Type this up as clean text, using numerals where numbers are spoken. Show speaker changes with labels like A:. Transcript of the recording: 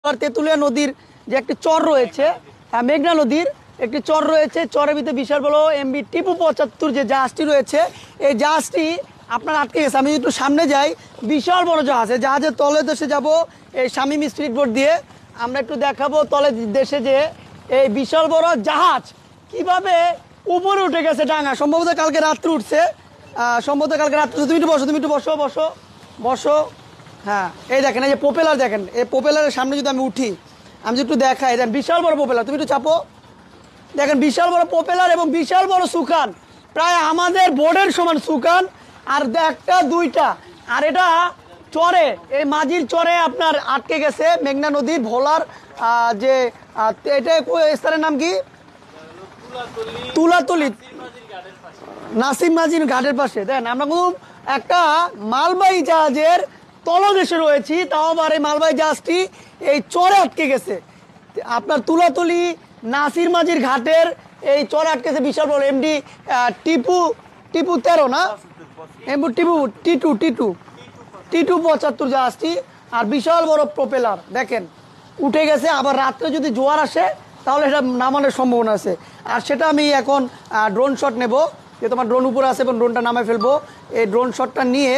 A: তেঁতুলিয়া নদীর যে একটি চর রয়েছে, মেঘনা নদীর একটি চর রয়েছে, চরের ভিতরে বিশাল বড় এমবি টিপু 75 যে জাহাজটি রয়েছে, এই জাহাজটি আপনার আটকে গেছে। আমি একটু সামনে যাই, বিশাল বড় জাহাজ, এই জাহাজের তলে দেশে যাব এই শামীম স্পিড বোট দিয়ে। আমরা একটু দেখাবো তলে দেশে যে এই বিশাল বড় জাহাজ কিভাবে উপরে উঠে গেছে ডাঙা। সম্ভবত কালকে রাত্রে উঠছে, সম্ভবত কালকে রাত্রে। তুমি একটু বসো বসো বসো। হ্যাঁ, এই দেখেন, এই যে প্রোপেলার দেখেন, এই প্রোপেলারের সামনে যদি আমি উঠি, আমি যদি একটু দেখাই, দেখেন বিশাল বড় প্রোপেলার। তুমি একটু চাপো, দেখেন বিশাল বড় প্রোপেলার এবং বিশাল বড় সুকান, প্রায় আমাদের বোর্ডের সমান সুকান। আর একটা দুইটা, আর এটা চরে, এই মাঝির চরে আপনার আটকে গেছে মেঘনা নদীর ভোলার যে এটা স্থানের নাম কি, তুলাতলি, নাসিম মাঝির ঘাটের পাশে। দেখেন আমরা কিন্তু একটা মালবাহী জাহাজের তলদেশে রয়েছি, তাও আবার এই মালবাহী জাহাজটি এই চরে আটকে গেছে। আপনার তুলাতলি নাসির মাঝির ঘাটের এই চরে আটকেছে বিশাল বড় এমডি টিপু 13 না, এমডি টিটু 75 জাহাজটি, আর বিশাল বড় প্রোপেলার দেখেন উঠে গেছে। আবার রাত্রে যদি জোয়ার আসে তাহলে এটা নামানোর সম্ভাবনা আছে। আর সেটা আমি এখন ড্রোন শট নেব, যে তোমার ড্রোন উপরে আছে এবং ড্রোনটা নামে ফেলবো। এই ড্রোন শটটা নিয়ে